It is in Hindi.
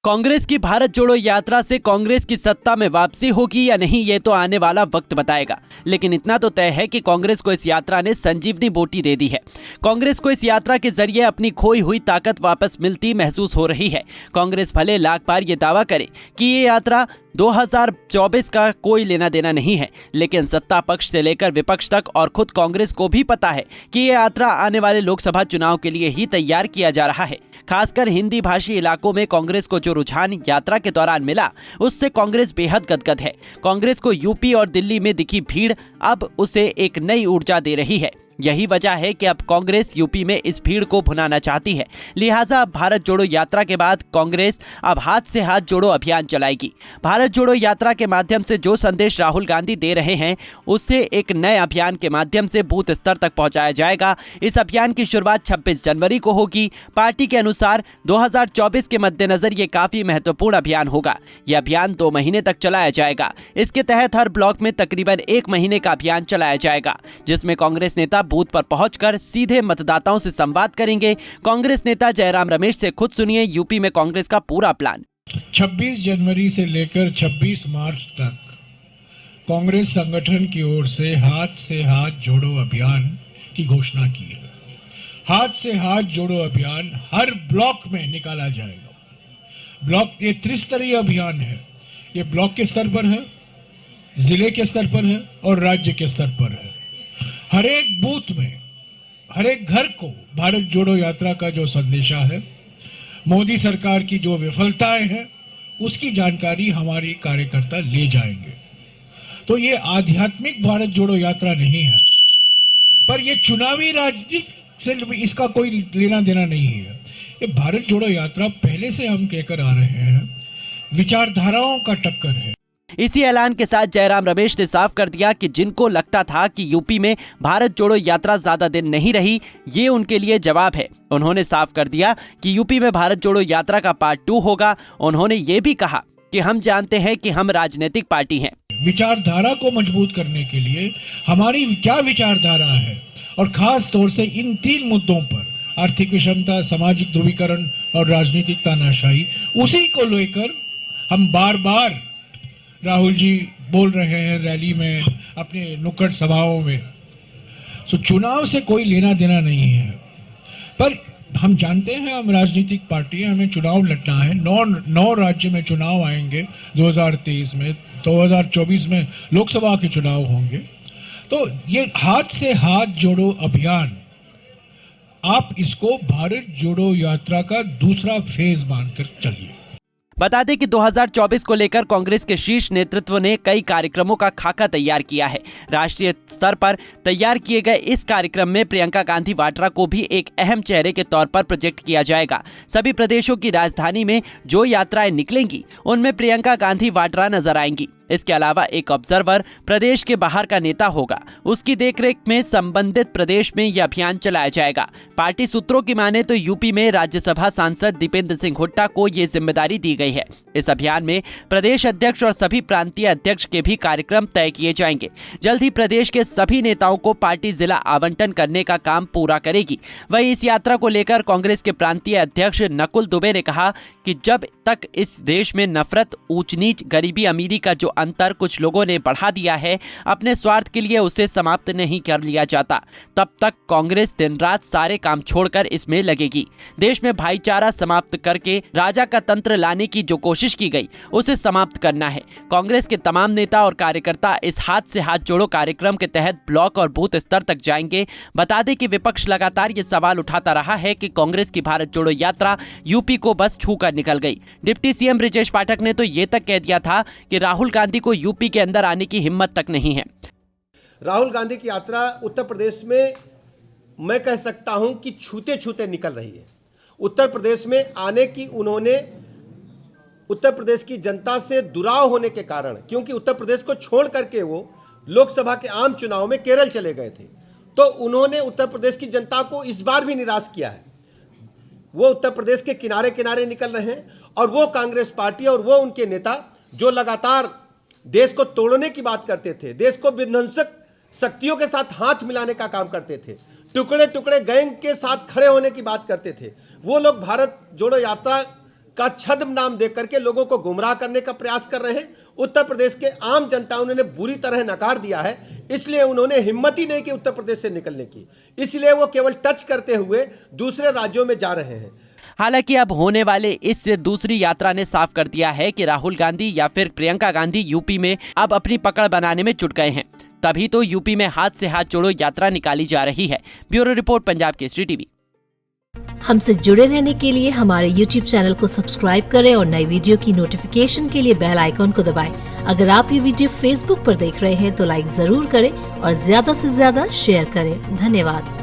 कांग्रेस की भारत जोड़ो यात्रा से कांग्रेस की सत्ता में वापसी होगी या नहीं, ये तो आने वाला वक्त बताएगा। लेकिन इतना तो तय है कि कांग्रेस को इस यात्रा ने संजीवनी बूटी दे दी है। कांग्रेस को इस यात्रा के जरिए अपनी खोई हुई ताकत वापस मिलती महसूस हो रही है। कांग्रेस भले लाख बार ये दावा करे कि ये यात्रा 2024 का कोई लेना देना नहीं है, लेकिन सत्ता पक्ष से लेकर विपक्ष तक और खुद कांग्रेस को भी पता है कि ये यात्रा आने वाले लोकसभा चुनाव के लिए ही तैयार किया जा रहा है। खासकर हिंदी भाषी इलाकों में कांग्रेस को जो रुझान यात्रा के दौरान मिला, उससे कांग्रेस बेहद गदगद है। कांग्रेस को यूपी और दिल्ली में दिखी भीड़ अब उसे एक नई ऊर्जा दे रही है। यही वजह है कि अब कांग्रेस यूपी में इस भीड़ को भुनाना चाहती है। लिहाजा अब भारत जोड़ो यात्रा के बाद कांग्रेस अब हाथ से हाथ जोड़ो अभियान चलाएगी। भारत जोड़ो यात्रा के माध्यम से जो संदेश राहुल गांधी दे रहे हैं, उससे एक नए अभियान के माध्यम से बूथ स्तर तक पहुंचाया जाएगा। इस अभियान की शुरुआत 26 जनवरी को होगी। पार्टी के अनुसार 2024 के मद्देनजर ये काफी महत्वपूर्ण अभियान होगा। यह अभियान 2 महीने तक चलाया जाएगा। इसके तहत हर ब्लॉक में तकरीबन 1 महीने का अभियान चलाया जाएगा, जिसमें कांग्रेस नेता बूथ पर पहुंचकर सीधे मतदाताओं से संवाद करेंगे। कांग्रेस नेता जयराम रमेश से खुद सुनिए यूपी में कांग्रेस का पूरा प्लान। 26 जनवरी से लेकर 26 मार्च तक कांग्रेस संगठन की ओर से हाथ जोड़ो अभियान की घोषणा की है। हाथ से हाथ जोड़ो अभियान हर ब्लॉक में निकाला जाएगा। ब्लॉक ये त्रिस्तरीय अभियान है। ये ब्लॉक के स्तर पर है, जिले के स्तर पर है और राज्य के स्तर पर है। हर एक बूथ में, हर एक घर को भारत जोड़ो यात्रा का जो संदेशा है, मोदी सरकार की जो विफलताएं हैं, उसकी जानकारी हमारी कार्यकर्ता ले जाएंगे। तो ये आध्यात्मिक भारत जोड़ो यात्रा नहीं है, पर ये चुनावी राजनीति से इसका कोई लेना देना नहीं है। ये भारत जोड़ो यात्रा पहले से हम कहकर आ रहे हैं, विचारधाराओं का टक्कर है। इसी ऐलान के साथ जयराम रमेश ने साफ कर दिया कि जिनको लगता था कि यूपी में भारत जोड़ो यात्रा ज्यादा दिन नहीं रही, ये उनके लिए जवाब है। उन्होंने साफ कर दिया कि यूपी में भारत जोड़ो यात्रा का पार्ट 2 होगा। उन्होंने ये भी कहा कि हम जानते हैं कि हम राजनीतिक पार्टी हैं। विचारधारा को मजबूत करने के लिए हमारी क्या विचारधारा है, और खास तौर से इन 3 मुद्दों पर, आर्थिक विषमता, सामाजिक ध्रुवीकरण और राजनीतिक तानाशाही, उसी को लेकर हम बार बार राहुल जी बोल रहे हैं रैली में, अपने नुक्कड़ सभाओं में। तो चुनाव से कोई लेना देना नहीं है, पर हम जानते हैं हम राजनीतिक पार्टी हैं, हमें चुनाव लड़ना है। 9 राज्य में चुनाव आएंगे 2023 में, 2024 में लोकसभा के चुनाव होंगे। तो ये हाथ से हाथ जोड़ो अभियान, आप इसको भारत जोड़ो यात्रा का दूसरा फेज मानकर चलिए। बता दें कि 2024 को लेकर कांग्रेस के शीर्ष नेतृत्व ने कई कार्यक्रमों का खाका तैयार किया है। राष्ट्रीय स्तर पर तैयार किए गए इस कार्यक्रम में प्रियंका गांधी वाड्रा को भी एक अहम चेहरे के तौर पर प्रोजेक्ट किया जाएगा। सभी प्रदेशों की राजधानी में जो यात्राएं निकलेंगी, उनमें प्रियंका गांधी वाड्रा नजर आएंगी। इसके अलावा एक ऑब्जर्वर प्रदेश के बाहर का नेता होगा। उसकी देखरेख में संबंधित प्रदेश में यह अभियान चलाया जाएगा। पार्टी सूत्रों की माने तो यूपी में राज्यसभा सांसद दीपेंद्र सिंह हुड्डा को ये जिम्मेदारी दी गई है। इस अभियान में प्रदेश अध्यक्ष और सभी प्रांतीय अध्यक्ष के भी कार्यक्रम तय किए जाएंगे। जल्द ही प्रदेश के सभी नेताओं को पार्टी जिला आवंटन करने का काम पूरा करेगी। वहीं इस यात्रा को लेकर कांग्रेस के प्रांतीय अध्यक्ष नकुल दुबे ने कहा कि जब तक इस देश में नफरत, ऊंच नीच, गरीबी अमीरी का जो अंतर कुछ लोगों ने बढ़ा दिया है, अपने स्वार्थ के लिए उसे समाप्त नहीं कर लिया जाता, तब तक कांग्रेस दिन रात सारे काम छोड़कर इसमें लगेगी। देश में भाईचारा समाप्त करके राजा का तंत्र लाने की जो कोशिश की गई, उसे समाप्त करना है। कांग्रेस के तमाम नेता और कार्यकर्ता इस हाथ से हाथ जोड़ो कार्यक्रम के तहत ब्लॉक और बूथ स्तर तक जाएंगे। बता दें कि विपक्ष लगातार ये सवाल उठाता रहा है कि कांग्रेस की भारत जोड़ो यात्रा यूपी को बस छूकर निकल गई। डिप्टी सीएम ब्रिजेश पाठक ने तो ये तक कह दिया था कि राहुल गांधी को यूपी के अंदर आने की हिम्मत तक नहीं है। राहुल गांधी की यात्रा उत्तर प्रदेश में मैं कह सकता हूं कि छूते छूते निकल रही है। उत्तर प्रदेश में आने की उन्होंने उत्तर प्रदेश की जनता से दुराव होने के कारण, क्योंकि उत्तर प्रदेश को छोड़ करके वो लोकसभा के आम चुनाव में केरल चले गए थे, तो उन्होंने उत्तर प्रदेश की जनता को इस बार भी निराश किया है। वो उत्तर प्रदेश के किनारे किनारे निकल रहे हैं, और वो कांग्रेस पार्टी और वो उनके नेता जो लगातार देश को तोड़ने की बात करते थे, देश को विध्वंसक शक्तियों के साथ हाथ मिलाने का काम करते थे, टुकड़े टुकड़े गैंग के साथ खड़े होने की बात करते थे, वो लोग भारत जोड़ो यात्रा का छद्म नाम दे करके लोगों को गुमराह करने का प्रयास कर रहे हैं। उत्तर प्रदेश के आम जनता उन्होंने बुरी तरह नकार दिया है, इसलिए उन्होंने हिम्मत ही नहीं की उत्तर प्रदेश से निकलने की, इसलिए वो केवल टच करते हुए दूसरे राज्यों में जा रहे हैं। हालांकि अब होने वाले इस दूसरी यात्रा ने साफ कर दिया है कि राहुल गांधी या फिर प्रियंका गांधी यूपी में अब अपनी पकड़ बनाने में जुट गए हैं। तभी तो यूपी में हाथ से हाथ जोड़ो यात्रा निकाली जा रही है। Bureau report, Punjab Kesari TV. हमसे जुड़े रहने के लिए हमारे YouTube चैनल को सब्सक्राइब करें और नई वीडियो की नोटिफिकेशन के लिए बेल आइकॉन को दबाएं। अगर आप ये वीडियो Facebook पर देख रहे हैं तो लाइक जरूर करें और ज्यादा से ज्यादा शेयर करें। धन्यवाद।